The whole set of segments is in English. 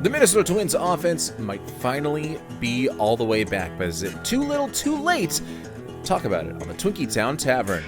The Minnesota Twins offense might finally be all the way back, but is it too little, too late? Talk about it on the Twinkie Town Tavern.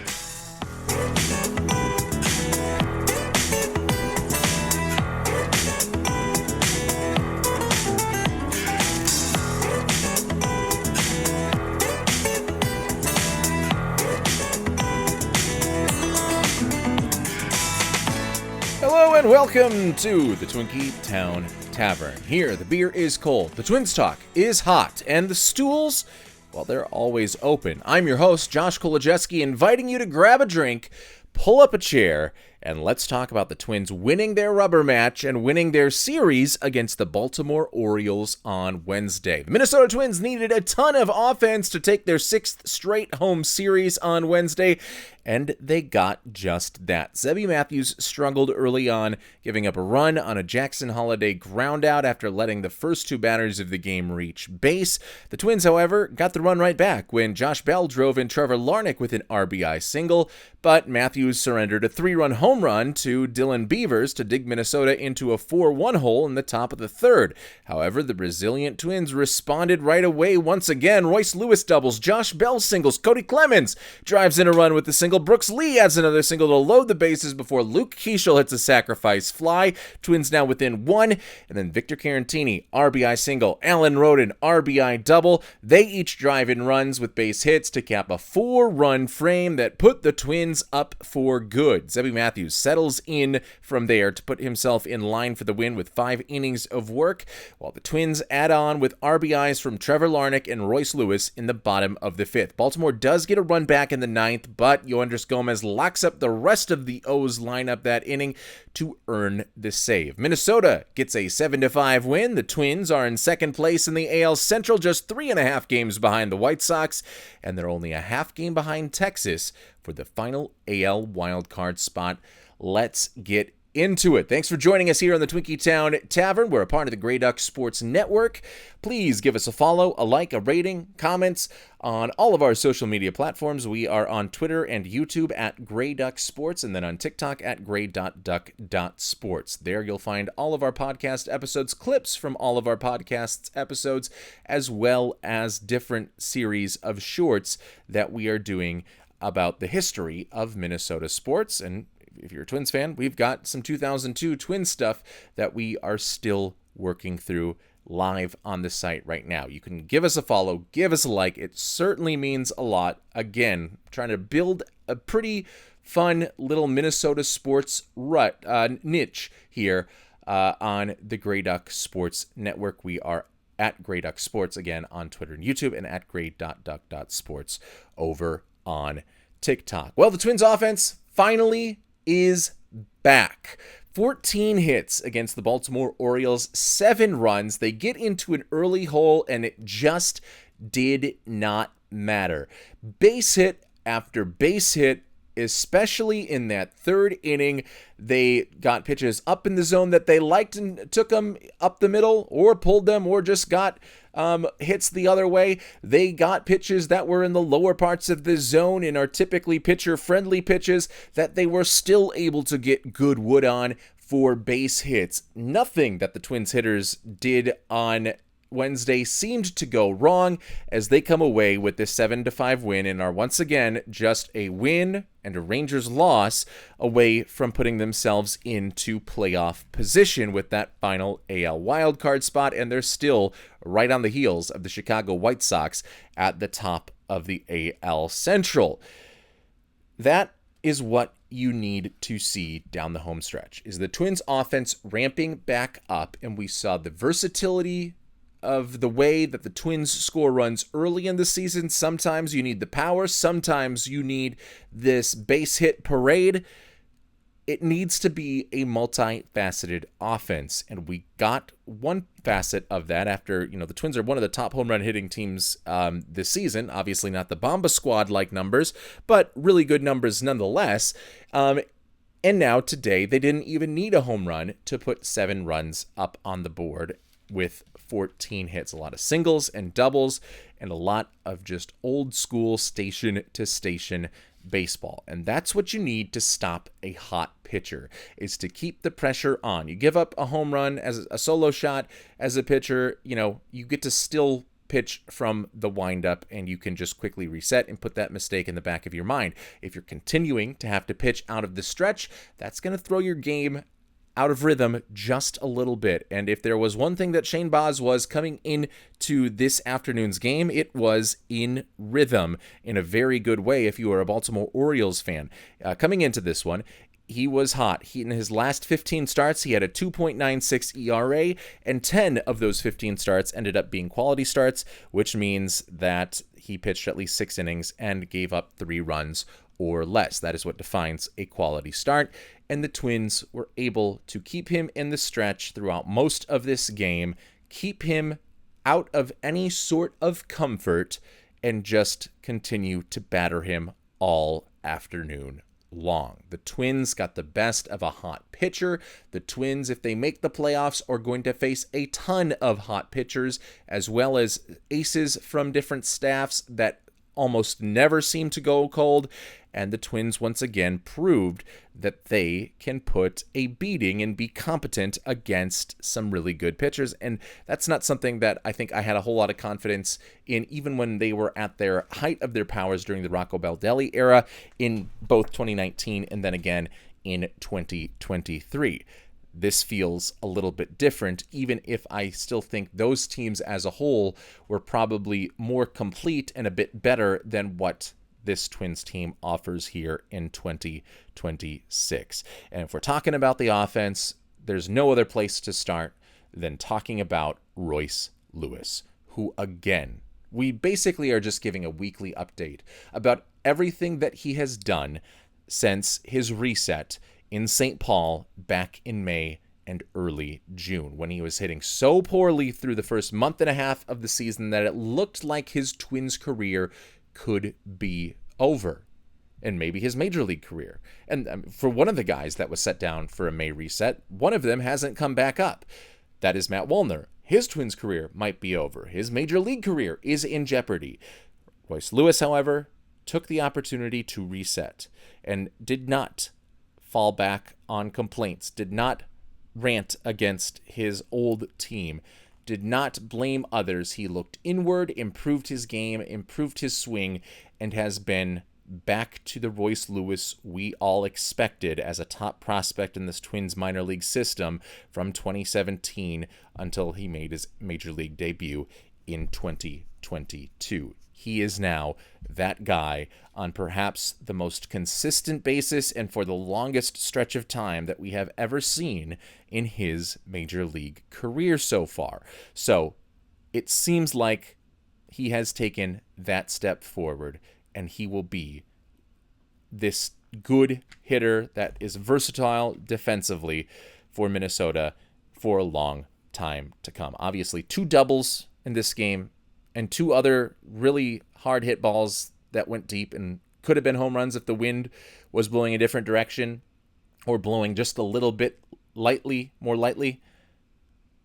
Hello and welcome to the Twinkie Town Tavern. Here, the beer is cold, the Twins talk is hot, and the stools, well, they're always open. I'm your host, Josh Kolojeski, inviting you to grab a drink, pull up a chair, and let's talk about the Twins winning their rubber match and winning their series against the Baltimore Orioles on Wednesday. The Minnesota Twins needed a ton of offense to take their sixth straight home series on Wednesday, and they got just that. Zebby Matthews struggled early on, giving up a run on a Jackson Holiday groundout after letting the first two batters of the game reach base. The Twins, however, got the run right back when Josh Bell drove in Trevor Larnach with an RBI single, but Matthews surrendered a three-run home run to Dylan Beavers to dig Minnesota into a 4-1 hole in the top of the third. However, the resilient Twins responded right away once again. Royce Lewis doubles, Josh Bell singles, Cody Clemens drives in a run with the single, Brooks Lee adds another single to load the bases before Luke Keeschel hits a sacrifice fly. Twins now within one, and then Victor Carantini, RBI single, Alan Roden, RBI double. They each drive in runs with base hits to cap a 4-run frame that put the Twins up for good. Zebby Matthews settles in from there to put himself in line for the win with 5 innings of work, while the Twins add on with RBIs from Trevor Larnach and Royce Lewis in the bottom of the 5th. Baltimore does get a run back in the 9th, but Yoendris Gomez locks up the rest of the O's lineup that inning to earn the save. Minnesota gets a 7-5 win. The Twins are in second place in the AL Central, just 3.5 games behind the White Sox, and they're only a half game behind Texas for the final AL wildcard spot. Let's get into it. Thanks for joining us here on the Twinkie Town Tavern. We're a part of the Grey Duck Sports Network. Please give us a follow, a like, a rating, comments on all of our social media platforms. We are on Twitter and YouTube at Grey Duck Sports, and then on TikTok at grey.duck.sports. There you'll find all of our podcast episodes, clips from all of our podcast episodes, as well as different series of shorts that we are doing about the history of Minnesota sports. And if you're a Twins fan, we've got some 2002 Twins stuff that we are still working through live on the site right now. You can give us a follow, give us a like. It certainly means a lot. Again, trying to build a pretty fun little Minnesota sports niche here on the Grey Duck Sports Network. We are at Grey Duck Sports again on Twitter and YouTube, and at grey.duck.sports over on TikTok. Well, the Twins offense finally is back. 14 hits against the Baltimore Orioles, 7 runs. They get into an early hole, and it just did not matter. Base hit after base hit, especially in that third inning. They got pitches up in the zone that they liked and took them up the middle, or pulled them, or just got hits the other way. They got pitches that were in the lower parts of the zone and are typically pitcher-friendly pitches that they were still able to get good wood on for base hits. Nothing that the Twins hitters did on Wednesday seemed to go wrong as they come away with this 7-5 win and are once again just a win and a Rangers loss away from putting themselves into playoff position with that final AL wildcard spot, and they're still right on the heels of the Chicago White Sox at the top of the AL Central. That is what you need to see down the home stretch, is the Twins offense ramping back up, and we saw the versatility of the way that the Twins score runs early in the season. Sometimes you need the power, sometimes you need this base hit parade. It needs to be a multifaceted offense, and we got one facet of that after, the Twins are one of the top home run hitting teams this season. Obviously not the Bomba Squad-like numbers, but really good numbers nonetheless. And now today, they didn't even need a home run to put 7 runs up on the board with 14 hits, a lot of singles and doubles, and a lot of just old school station to station baseball. And that's what you need to stop a hot pitcher, is to keep the pressure on. You give up a home run as a solo shot as a pitcher, you get to still pitch from the windup, and you can just quickly reset and put that mistake in the back of your mind. If you're continuing to have to pitch out of the stretch, that's going to throw your game out of rhythm just a little bit. And if there was one thing that Shane Baz was coming into this afternoon's game, it was in rhythm in a very good way if you are a Baltimore Orioles fan. Coming into this one, he was hot. In his last 15 starts, he had a 2.96 ERA, and 10 of those 15 starts ended up being quality starts, which means that he pitched at least 6 innings and gave up 3 runs or less. That is what defines a quality start. And the Twins were able to keep him in the stretch throughout most of this game, keep him out of any sort of comfort, and just continue to batter him all afternoon long. The Twins got the best of a hot pitcher. The Twins, if they make the playoffs, are going to face a ton of hot pitchers, as well as aces from different staffs that almost never seem to go cold. And the Twins once again proved that they can put a beating and be competent against some really good pitchers. And that's not something that I think I had a whole lot of confidence in, even when they were at their height of their powers during the Rocco Baldelli era in both 2019 and then again in 2023. This feels a little bit different, even if I still think those teams as a whole were probably more complete and a bit better than what this Twins team offers here in 2026. And if we're talking about the offense, there's no other place to start than talking about Royce Lewis, who, again, we basically are just giving a weekly update about everything that he has done since his reset in St. Paul back in May and early June, when he was hitting so poorly through the first month and a half of the season that it looked like his Twins career could be over, and maybe his major league career. And for one of the guys that was set down for a May reset, one of them hasn't come back up. That is Matt Wallner. His Twins career might be over. His major league career is in jeopardy. Royce Lewis, however, took the opportunity to reset and did not fall back on complaints, did not rant against his old team, did not blame others. He looked inward, improved his game, improved his swing, and has been back to the Royce Lewis we all expected as a top prospect in this Twins minor league system from 2017 until he made his major league debut in 2022. He is now that guy on perhaps the most consistent basis and for the longest stretch of time that we have ever seen in his major league career so far. So it seems like he has taken that step forward, and he will be this good hitter that is versatile defensively for Minnesota for a long time to come. Obviously, 2 doubles in this game and 2 other really hard hit balls that went deep and could have been home runs if the wind was blowing a different direction or blowing just a little bit more lightly.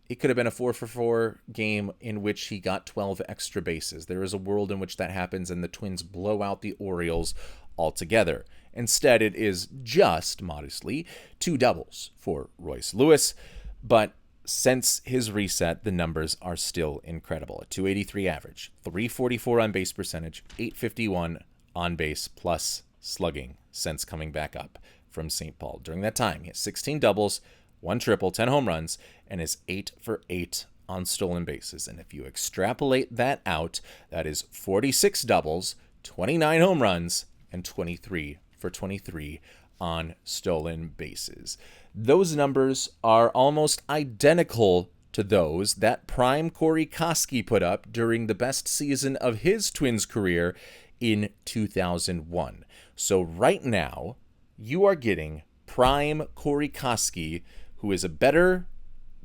It could have been a 4-for-4 game in which he got 12 extra bases. There is a world in which that happens and the Twins blow out the Orioles altogether. Instead, it is just modestly 2 doubles for Royce Lewis, but since his reset, the numbers are still incredible. A 283 average, 344 on base percentage, 851 on base plus slugging since coming back up from St. Paul. During that time, he has 16 doubles, 1 triple, 10 home runs, and is 8 for 8 on stolen bases. And if you extrapolate that out, that is 46 doubles, 29 home runs, and 23 for 23 on stolen bases. Those numbers are almost identical to those that prime Kolojeski put up during the best season of his Twins career in 2001. So right now, you are getting prime Kolojeski, who is a better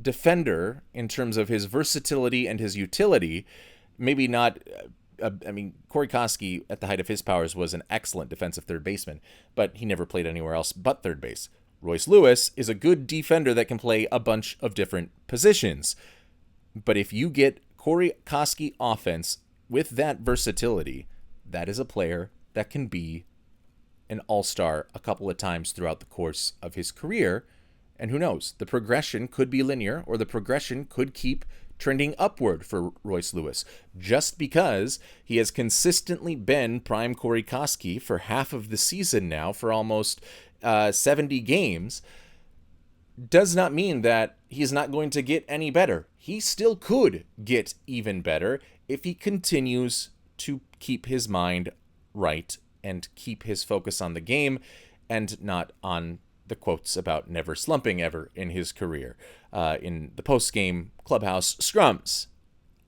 defender in terms of his versatility and his utility. Maybe not, Kolojeski at the height of his powers was an excellent defensive third baseman, but he never played anywhere else but third base. Royce Lewis is a good defender that can play a bunch of different positions. But if you get Kolojeski offense with that versatility, that is a player that can be an all-star a couple of times throughout the course of his career. And who knows, the progression could be linear, or the progression could keep trending upward for Royce Lewis. Just because he has consistently been prime Kolojeski for half of the season now, for almost 70 games, does not mean that he's not going to get any better. He still could get even better if he continues to keep his mind right and keep his focus on the game and not on the quotes about never slumping ever in his career in the post-game clubhouse scrums.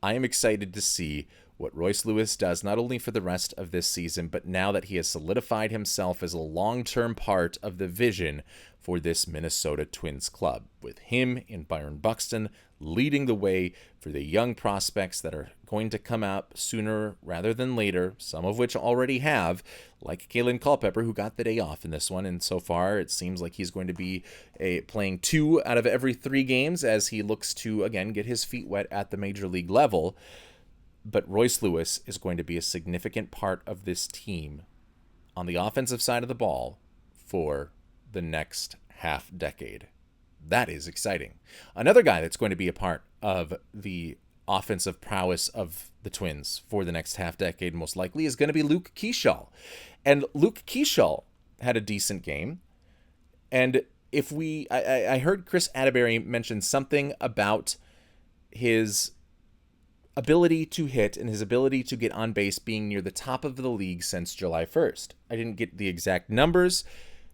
I am excited to see what Royce Lewis does, not only for the rest of this season, but now that he has solidified himself as a long-term part of the vision for this Minnesota Twins club, with him and Byron Buxton leading the way for the young prospects that are going to come out sooner rather than later, some of which already have, like Kalen Culpepper, who got the day off in this one, and so far it seems like he's going to be playing 2 out of every 3 games as he looks to, again, get his feet wet at the major league level. But Royce Lewis is going to be a significant part of this team on the offensive side of the ball for the next half decade. That is exciting. Another guy that's going to be a part of the offensive prowess of the Twins for the next half decade, most likely, is going to be Luke Keeschall. And Luke Keeschall had a decent game. And I heard Chris Atterbury mention something about his ability to hit and his ability to get on base being near the top of the league since July 1st. I didn't get the exact numbers,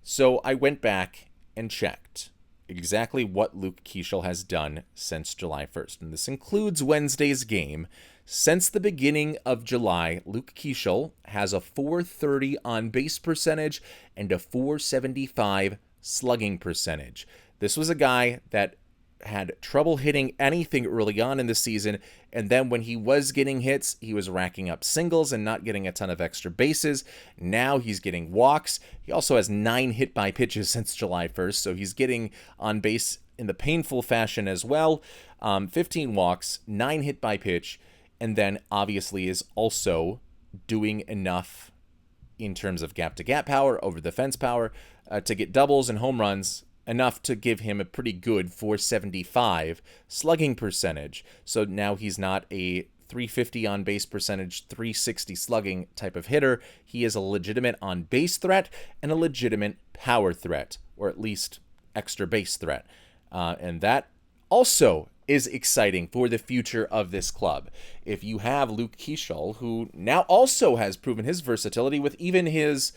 so I went back and checked exactly what Luke Keeschall has done since July 1st. And this includes Wednesday's game. Since the beginning of July, Luke Keeschall has a .430 on base percentage and a .475 slugging percentage. This was a guy that had trouble hitting anything early on in the season, and then when he was getting hits, he was racking up singles and not getting a ton of extra bases. Now he's getting walks. He also has 9 hit by pitches since July 1st, so he's getting on base in the painful fashion as well. 15 walks, 9 hit by pitch, and then obviously is also doing enough in terms of gap-to-gap power, over-the-fence power, to get doubles and home runs, enough to give him a pretty good .475 slugging percentage. So now he's not a .350 on base percentage, .360 slugging type of hitter. He is a legitimate on base threat and a legitimate power threat, or at least extra base threat. And that also is exciting for the future of this club. If you have Luke Keeschall, who now also has proven his versatility with even his,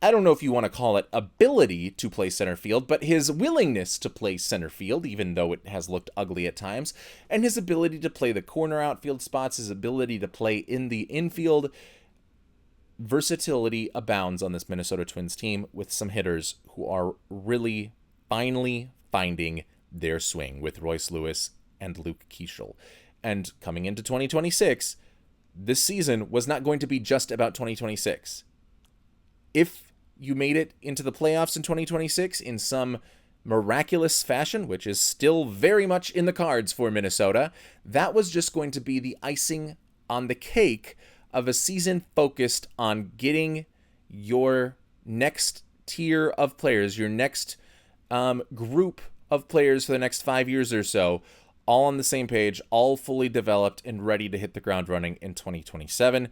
I don't know if you want to call it ability to play center field, but his willingness to play center field, even though it has looked ugly at times, and his ability to play the corner outfield spots, his ability to play in the infield. Versatility abounds on this Minnesota Twins team with some hitters who are really finally finding their swing with Royce Lewis and Luke Keeschall. And coming into 2026, this season was not going to be just about 2026. If you made it into the playoffs in 2026 in some miraculous fashion, which is still very much in the cards for Minnesota, that was just going to be the icing on the cake of a season focused on getting your next tier of players, your next group of players for the next 5 years or so, all on the same page, all fully developed and ready to hit the ground running in 2027.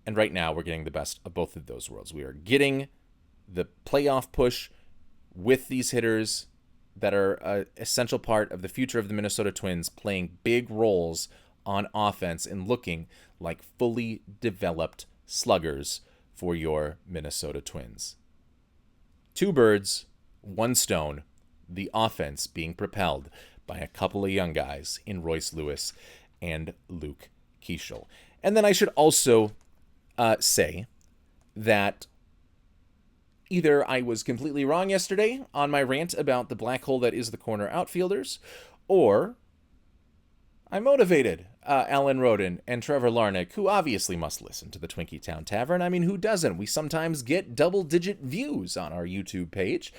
And right now, we're getting the best of both of those worlds. We are getting the playoff push with these hitters that are an essential part of the future of the Minnesota Twins, playing big roles on offense and looking like fully developed sluggers for your Minnesota Twins. 2 birds, 1 stone, the offense being propelled by a couple of young guys in Royce Lewis and Luke Keeschall. And then I should also say that either I was completely wrong yesterday on my rant about the black hole that is the corner outfielders, or I motivated Alan Roden and Trevor Larnach, who obviously must listen to the Twinkie Town Tavern. I mean, who doesn't? We sometimes get double-digit views on our YouTube page,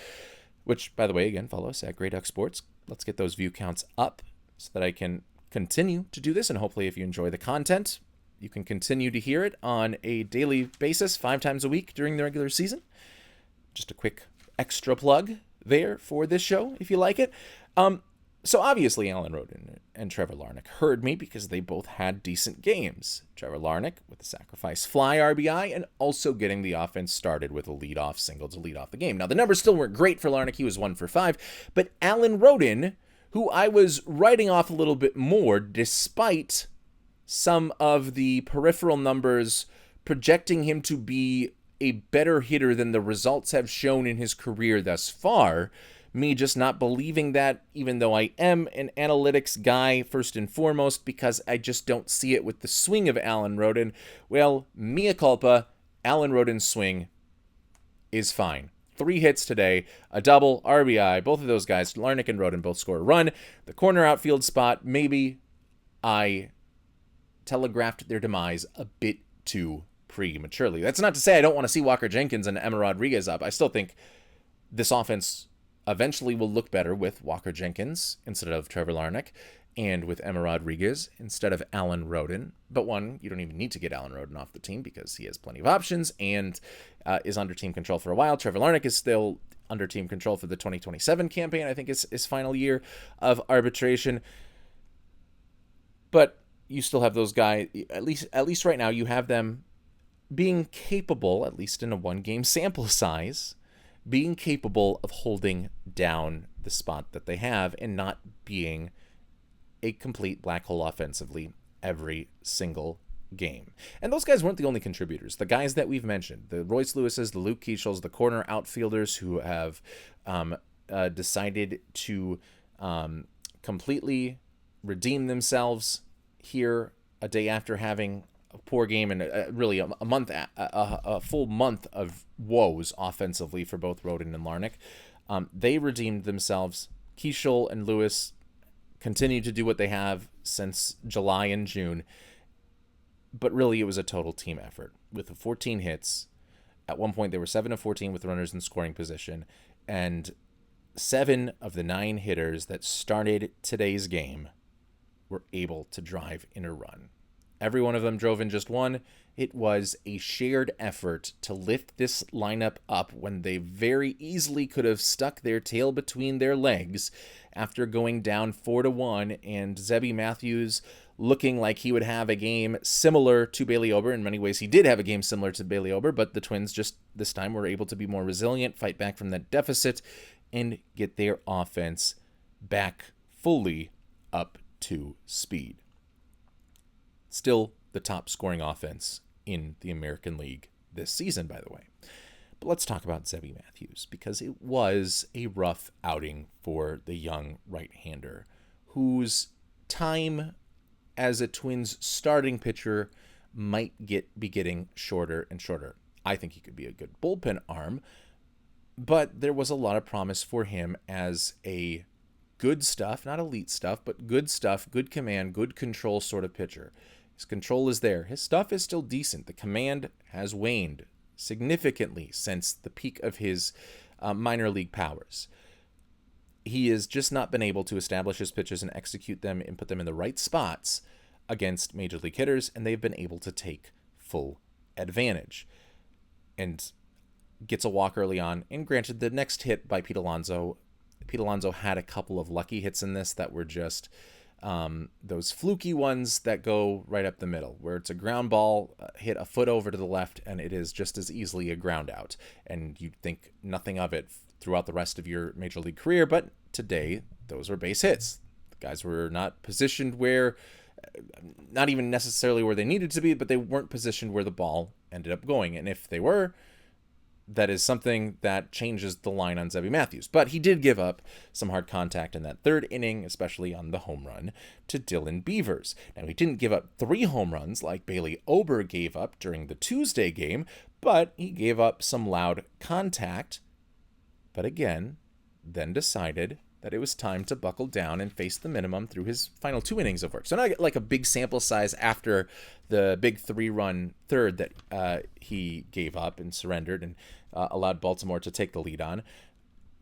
which, by the way, again, follow us at Grey Duck Sports. Let's get those view counts up so that I can continue to do this, and hopefully if you enjoy the content, you can continue to hear it on a daily basis, 5 times a week during the regular season. Just a quick extra plug there for this show, if you like it. So obviously Alan Roden and Trevor Larnach heard me because they both had decent games. Trevor Larnach with the sacrifice fly RBI and also getting the offense started with a leadoff single to lead off the game. Now, the numbers still weren't great for Larnach. He was 1 for 5. But Alan Roden, who I was writing off a little bit more despite some of the peripheral numbers projecting him to be a better hitter than the results have shown in his career thus far, me just not believing that, even though I am an analytics guy first and foremost, because I just don't see it with the swing of Alan Roden. Well, mea culpa, Alan Roden's swing is fine. 3 hits today, a double, RBI, both of those guys, Larnach and Roden, both score a run. The corner outfield spot, maybe I telegraphed their demise a bit too prematurely. That's not to say I don't want to see Walker Jenkins and Emma Rodriguez up. I still think this offense eventually will look better with Walker Jenkins instead of Trevor Larnach and with Emma Rodriguez instead of Alan Roden. But one, you don't even need to get Alan Roden off the team because he has plenty of options and is under team control for a while. Trevor Larnach is still under team control for the 2027 campaign. I think is his final year of arbitration. But you still have those guys, at least right now, you have them being capable, at least in a 1-game sample size, being capable of holding down the spot that they have and not being a complete black hole offensively every single game. And those guys weren't the only contributors. The guys that we've mentioned, the Royce Lewises, the Luke Keishels, the corner outfielders who have decided to completely redeem themselves here a day after having a poor game and really a full month of woes offensively for both Roden and Larnach. They redeemed themselves. Keichel and Lewis continue to do what they have since July and June. But really, it was a total team effort with 14 hits. At one point, they were 7 of 14 with runners in scoring position. And 7 of the 9 hitters that started today's game were able to drive in a run. Every one of them drove in just one. It was a shared effort to lift this lineup up when they very easily could have stuck their tail between their legs after going down 4-1, and Zebby Matthews looking like he would have a game similar to Bailey Ober. In many ways, he did have a game similar to Bailey Ober, but the Twins just this time were able to be more resilient, fight back from that deficit, and get their offense back fully up to speed. Still the top scoring offense in the American League this season, by the way. But let's talk about Zebby Matthews, because it was a rough outing for the young right-hander, whose time as a Twins starting pitcher might be getting shorter and shorter. I think he could be a good bullpen arm, but there was a lot of promise for him as a good stuff, not elite stuff, but good stuff, good command, good control sort of pitcher. His control is there. His stuff is still decent. The command has waned significantly since the peak of his minor league powers. He has just not been able to establish his pitches and execute them and put them in the right spots against major league hitters, and they've been able to take full advantage. And gets a walk early on, and granted, the next hit by Pete Alonso had a couple of lucky hits in this that were just those fluky ones that go right up the middle, where it's a ground ball hit a foot over to the left, and it is just as easily a ground out, and you'd think nothing of it throughout the rest of your major league career. But today, those were base hits. The guys were not positioned where, not even necessarily where they needed to be, but they weren't positioned where the ball ended up going. And if they were, that is something that changes the line on Zebby Matthews. But he did give up some hard contact in that third inning, especially on the home run to Dylan Beavers. Now, he didn't give up 3 home runs like Bailey Ober gave up during the Tuesday game, but he gave up some loud contact. But again, then decided that it was time to buckle down and face the minimum through his final 2 innings of work. So not like a big sample size after the big 3-run third that he gave up and surrendered and allowed Baltimore to take the lead on.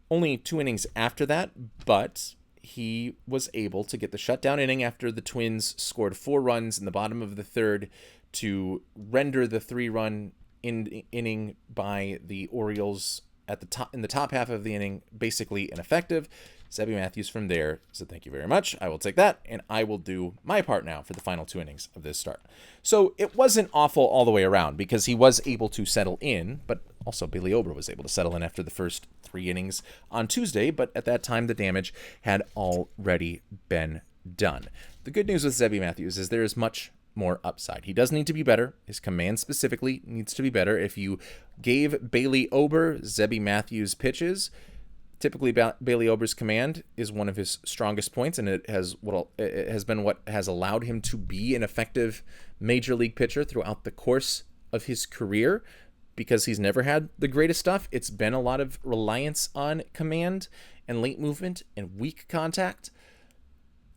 Only 2 innings after that, but he was able to get the shutdown inning after the Twins scored 4 runs in the bottom of the third to render the 3-run inning by the Orioles at the top in the top half of the inning, basically ineffective. Zebby Matthews from there said, "Thank you very much. I will take that, and I will do my part now for the final 2 innings of this start." So it wasn't awful all the way around because he was able to settle in, but also Bailey Ober was able to settle in after the first 3 innings on Tuesday, but at that time the damage had already been done. The good news with Zebby Matthews is there is much more upside. He does need to be better. His command specifically needs to be better. If you gave Bailey Ober Zebby Matthews pitches, typically Bailey Ober's command is one of his strongest points, and it has been what has allowed him to be an effective major league pitcher throughout the course of his career. Because he's never had the greatest stuff, it's been a lot of reliance on command and late movement and weak contact.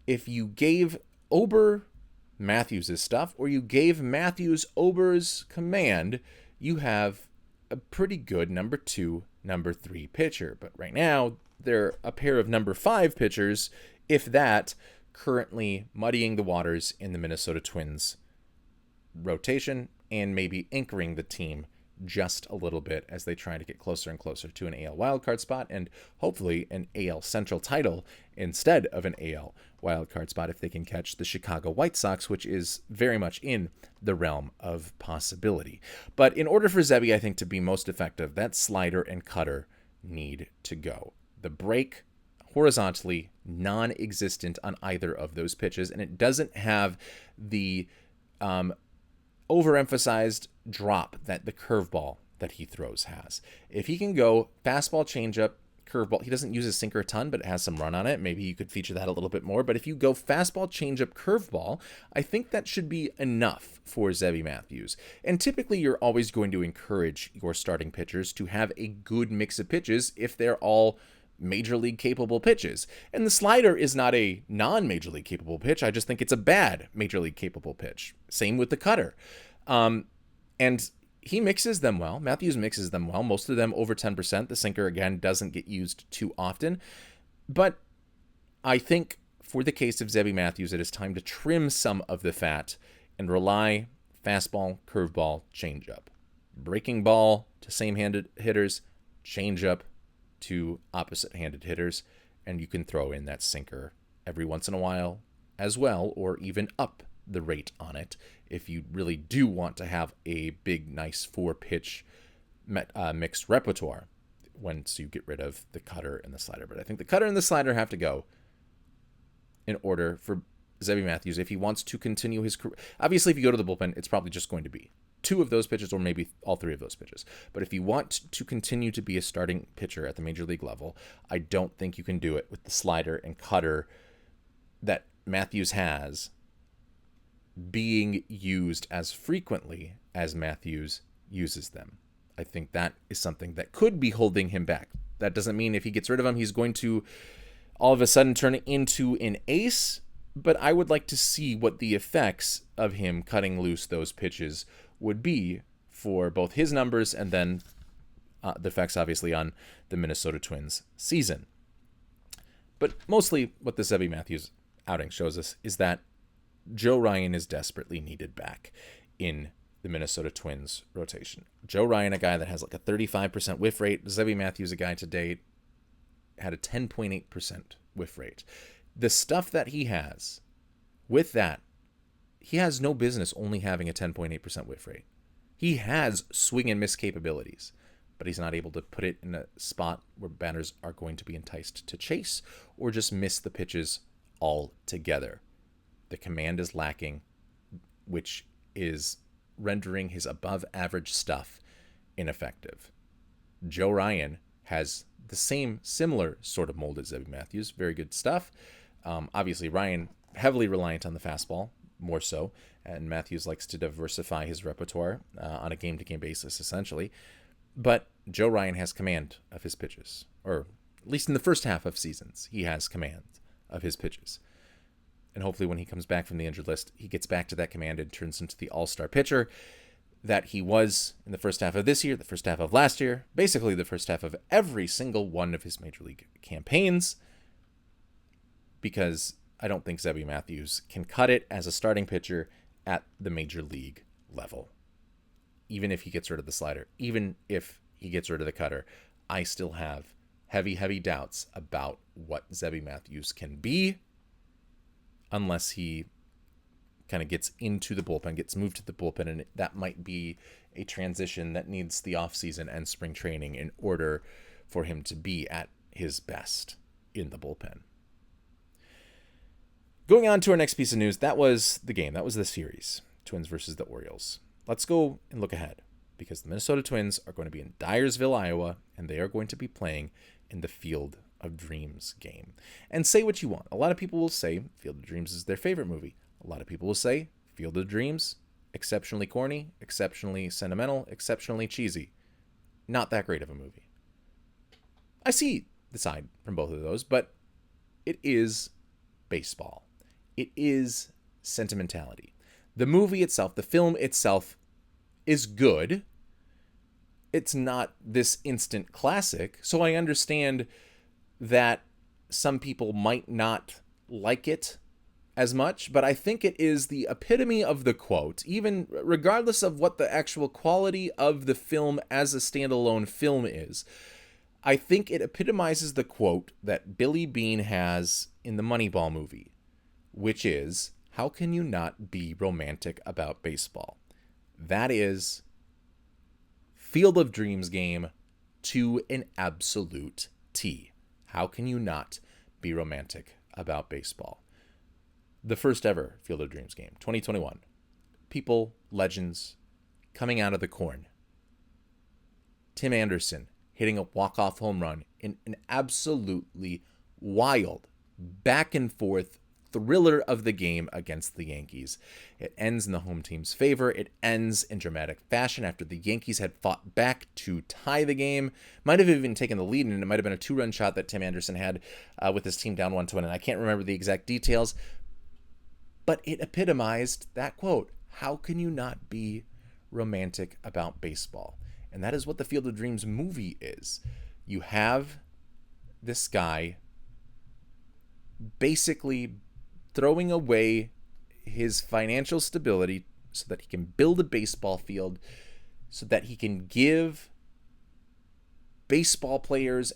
If you gave Ober Matthews' stuff, or you gave Matthews Ober's command, you have a pretty good number 2, number 3 pitcher. But right now, they're a pair of number 5 pitchers, if that, currently muddying the waters in the Minnesota Twins rotation and maybe anchoring the team just a little bit as they try to get closer and closer to an AL wildcard spot and hopefully an AL Central title instead of an AL wildcard spot if they can catch the Chicago White Sox, which is very much in the realm of possibility. But in order for Zebby, I think, to be most effective, that slider and cutter need to go. The break horizontally non-existent on either of those pitches, and it doesn't have the overemphasized drop that the curveball that he throws has. If he can go fastball, changeup, curveball, he doesn't use his sinker a ton, but it has some run on it. Maybe you could feature that a little bit more. But if you go fastball, changeup, curveball, I think that should be enough for Zebby Matthews. And typically, you're always going to encourage your starting pitchers to have a good mix of pitches if they're all major league capable pitches. And the slider is not a non-major league capable pitch. I just think it's a bad major league capable pitch. Same with the cutter. And he mixes them well. Matthews mixes them well. Most of them over 10%. The sinker, again, doesn't get used too often. But I think for the case of Zebby Matthews, it is time to trim some of the fat and rely fastball, curveball, changeup. Breaking ball to same-handed hitters, changeup to opposite-handed hitters, and you can throw in that sinker every once in a while as well, or even up the rate on it if you really do want to have a big, nice 4-pitch mixed repertoire once you get rid of the cutter and the slider. But I think the cutter and the slider have to go in order for Zebby Matthews if he wants to continue his career. Obviously, if you go to the bullpen, it's probably just going to be 2 of those pitches or maybe all 3 of those pitches. But if you want to continue to be a starting pitcher at the major league level, I don't think you can do it with the slider and cutter that Matthews has being used as frequently as Matthews uses them. I think that is something that could be holding him back. That doesn't mean if he gets rid of them, he's going to all of a sudden turn into an ace, but I would like to see what the effects of him cutting loose those pitches would be for both his numbers and then the effects, obviously, on the Minnesota Twins season. But mostly what the Zebby Matthews outing shows us is that Joe Ryan is desperately needed back in the Minnesota Twins rotation. Joe Ryan, a guy that has like a 35% whiff rate. Zebby Matthews, a guy today, had a 10.8% whiff rate. The stuff that he has, with that, he has no business only having a 10.8% whiff rate. He has swing and miss capabilities, but he's not able to put it in a spot where batters are going to be enticed to chase or just miss the pitches altogether. The command is lacking, which is rendering his above-average stuff ineffective. Joe Ryan has the similar sort of mold as Zebby Matthews. Very good stuff. Obviously, Ryan heavily reliant on the fastball, more so, and Matthews likes to diversify his repertoire on a game-to-game basis, essentially. But Joe Ryan has command of his pitches, or at least in the first half of seasons, he has command of his pitches. And hopefully when he comes back from the injured list, he gets back to that command and turns into the all-star pitcher that he was in the first half of this year, the first half of last year, basically the first half of every single one of his major league campaigns, because I don't think Zebby Matthews can cut it as a starting pitcher at the major league level. Even if he gets rid of the slider, even if he gets rid of the cutter, I still have heavy, heavy doubts about what Zebby Matthews can be unless he kind of gets into the bullpen, gets moved to the bullpen, and that might be a transition that needs the offseason and spring training in order for him to be at his best in the bullpen. Going on to our next piece of news, that was the game. That was the series, Twins versus the Orioles. Let's go and look ahead, because the Minnesota Twins are going to be in Dyersville, Iowa, and they are going to be playing in the Field of Dreams game. And say what you want. A lot of people will say Field of Dreams is their favorite movie. A lot of people will say Field of Dreams, exceptionally corny, exceptionally sentimental, exceptionally cheesy. Not that great of a movie. I see the side from both of those, but it is baseball. It is sentimentality. The movie itself, the film itself, is good. It's not this instant classic, so I understand that some people might not like it as much, but I think it is the epitome of the quote, even regardless of what the actual quality of the film as a standalone film is. I think it epitomizes the quote that Billy Beane has in the Moneyball movie, which is, how can you not be romantic about baseball? That is Field of Dreams game to an absolute T. How can you not be romantic about baseball? The first ever Field of Dreams game, 2021. People, legends, coming out of the corn. Tim Anderson hitting a walk-off home run in an absolutely wild, back-and-forth thriller of the game against the Yankees. It ends in the home team's favor. It ends in dramatic fashion after the Yankees had fought back to tie the game. Might have even taken the lead, and it might have been a 2-run shot that Tim Anderson had with his team down 1-1, and I can't remember the exact details, but it epitomized that quote. How can you not be romantic about baseball? And that is what the Field of Dreams movie is. You have this guy basically throwing away his financial stability so that he can build a baseball field, so that he can give baseball players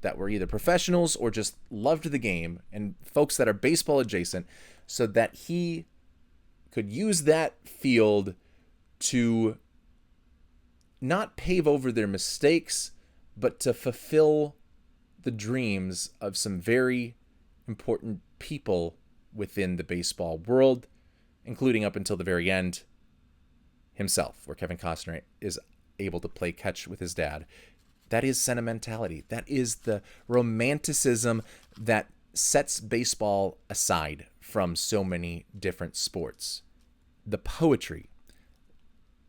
that were either professionals or just loved the game and folks that are baseball adjacent, so that he could use that field to not pave over their mistakes, but to fulfill the dreams of some very important people within the baseball world, including up until the very end himself, where Kevin Costner is able to play catch with his dad. That is sentimentality. That is the romanticism that sets baseball aside from so many different sports. The poetry,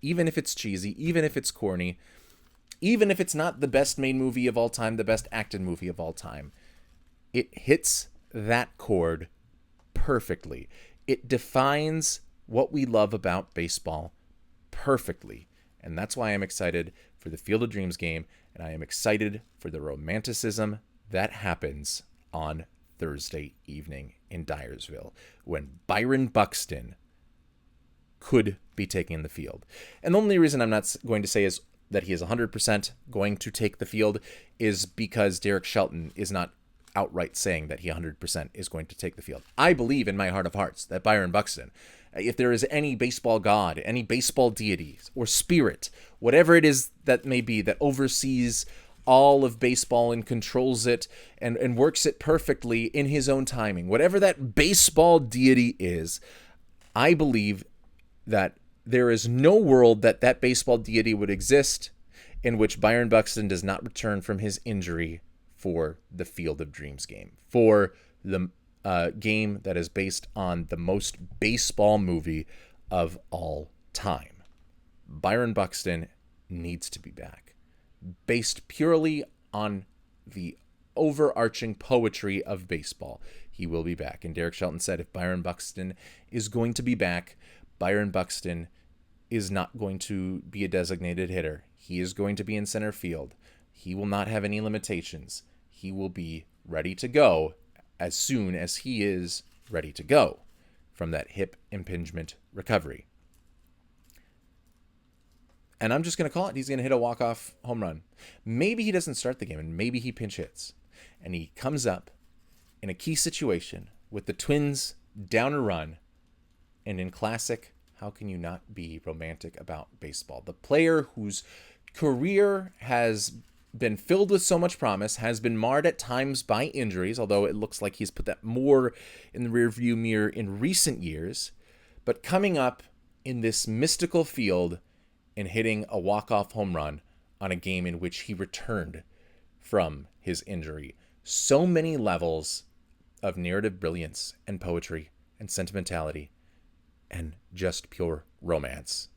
even if it's cheesy, even if it's corny, even if it's not the best made movie of all time, the best acted movie of all time, it hits that chord perfectly. It defines what we love about baseball perfectly. And that's why I'm excited for the Field of Dreams game, and I am excited for the romanticism that happens on Thursday evening in Dyersville when Byron Buxton could be taking the field. And the only reason I'm not going to say is that he is 100% going to take the field is because Derek Shelton is not outright saying that he 100% is going to take the field. I believe in my heart of hearts that Byron Buxton, if there is any baseball god, any baseball deity or spirit, whatever it is that may be, that oversees all of baseball and controls it and works it perfectly in his own timing, whatever that baseball deity is, I believe that there is no world that that baseball deity would exist in which Byron Buxton does not return from his injury for the Field of Dreams game, for the game that is based on the most baseball movie of all time. Byron Buxton needs to be back, based purely on the overarching poetry of baseball. He will be back. And Derek Shelton said if Byron Buxton is going to be back, Byron Buxton is not going to be a designated hitter. He is going to be in center field. He will not have any limitations. He will be ready to go as soon as he is ready to go from that hip impingement recovery. And I'm just going to call it. He's going to hit a walk-off home run. Maybe he doesn't start the game, and maybe he pinch hits. And he comes up in a key situation with the Twins down a run. And in classic, how can you not be romantic about baseball? The player whose career has been filled with so much promise, has been marred at times by injuries, although it looks like he's put that more in the rearview mirror in recent years. But coming up in this mystical field and hitting a walk-off home run on a game in which he returned from his injury. So many levels of narrative brilliance and poetry and sentimentality and just pure romance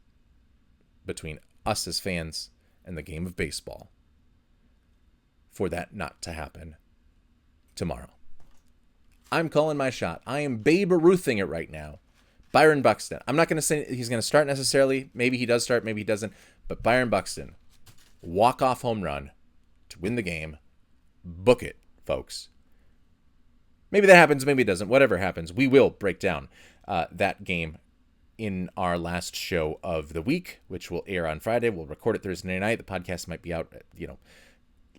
between us as fans and the game of baseball for that not to happen tomorrow. I'm calling my shot. I am Babe Ruthing it right now. Byron Buxton. I'm not going to say he's going to start necessarily. Maybe he does start, maybe he doesn't. But Byron Buxton, walk-off home run to win the game. Book it, folks. Maybe that happens, maybe it doesn't. Whatever happens, we will break down that game in our last show of the week, which will air on Friday. We'll record it Thursday night. The podcast might be out,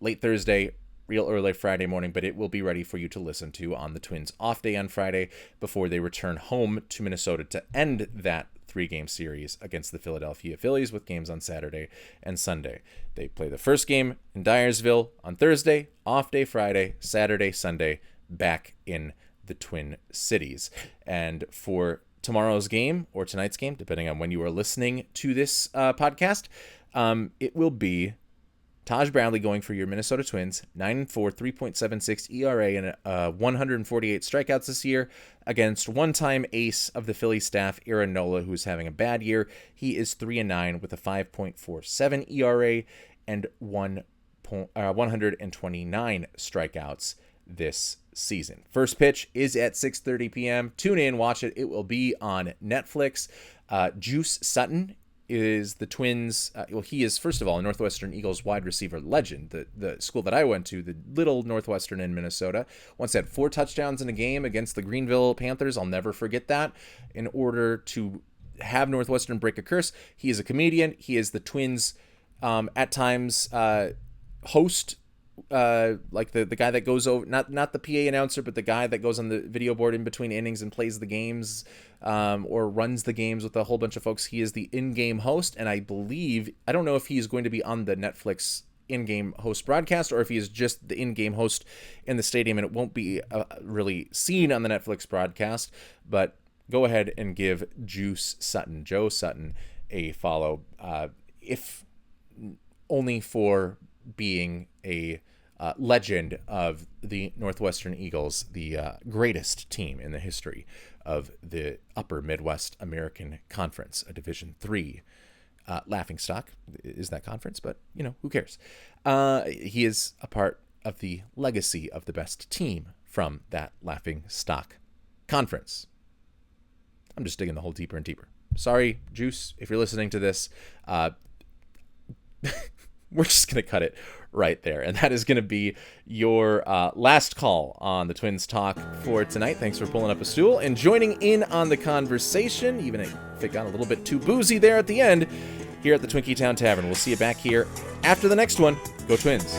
late Thursday, real early Friday morning, but it will be ready for you to listen to on the Twins' off day on Friday before they return home to Minnesota to end that 3-game series against the Philadelphia Phillies with games on Saturday and Sunday. They play the first game in Dyersville on Thursday, off day Friday, Saturday, Sunday, back in the Twin Cities. And for tomorrow's game or tonight's game, depending on when you are listening to this podcast, it will be Taj Bradley going for your Minnesota Twins, 9-4, 3.76 ERA, and 148 strikeouts this year against one-time ace of the Philly staff, Aaron Nola, who's having a bad year. He is 3-9 with a 5.47 ERA and 129 strikeouts this season. First pitch is at 6:30 p.m. Tune in, watch it. It will be on Netflix. Juice Sutton is the Twins. He is, first of all, a Northwestern Eagles wide receiver legend. The school that I went to, the little Northwestern in Minnesota, once had 4 touchdowns in a game against the Greenville Panthers. I'll never forget that. In order to have Northwestern break a curse, he is a comedian. He is the Twins, at times, host, like the guy that goes over, not the PA announcer, but the guy that goes on the video board in between innings and plays the games, or runs the games with a whole bunch of folks. He is the in-game host, and I don't know if he is going to be on the Netflix in-game host broadcast or if he is just the in-game host in the stadium, and it won't be really seen on the Netflix broadcast. But go ahead and give Joe Sutton, a follow, if only for being a legend of the Northwestern Eagles, the greatest team in the history of the Upper Midwest American Conference, a Division III laughingstock is that conference, but who cares? He is a part of the legacy of the best team from that laughingstock conference. I'm just digging the hole deeper and deeper. Sorry, Juice, if you're listening to this. We're just going to cut it right there. And that is going to be your last call on the Twins Talk for tonight. Thanks for pulling up a stool and joining in on the conversation, even if it got a little bit too boozy there at the end, here at the Twinkie Town Tavern. We'll see you back here after the next one. Go Twins.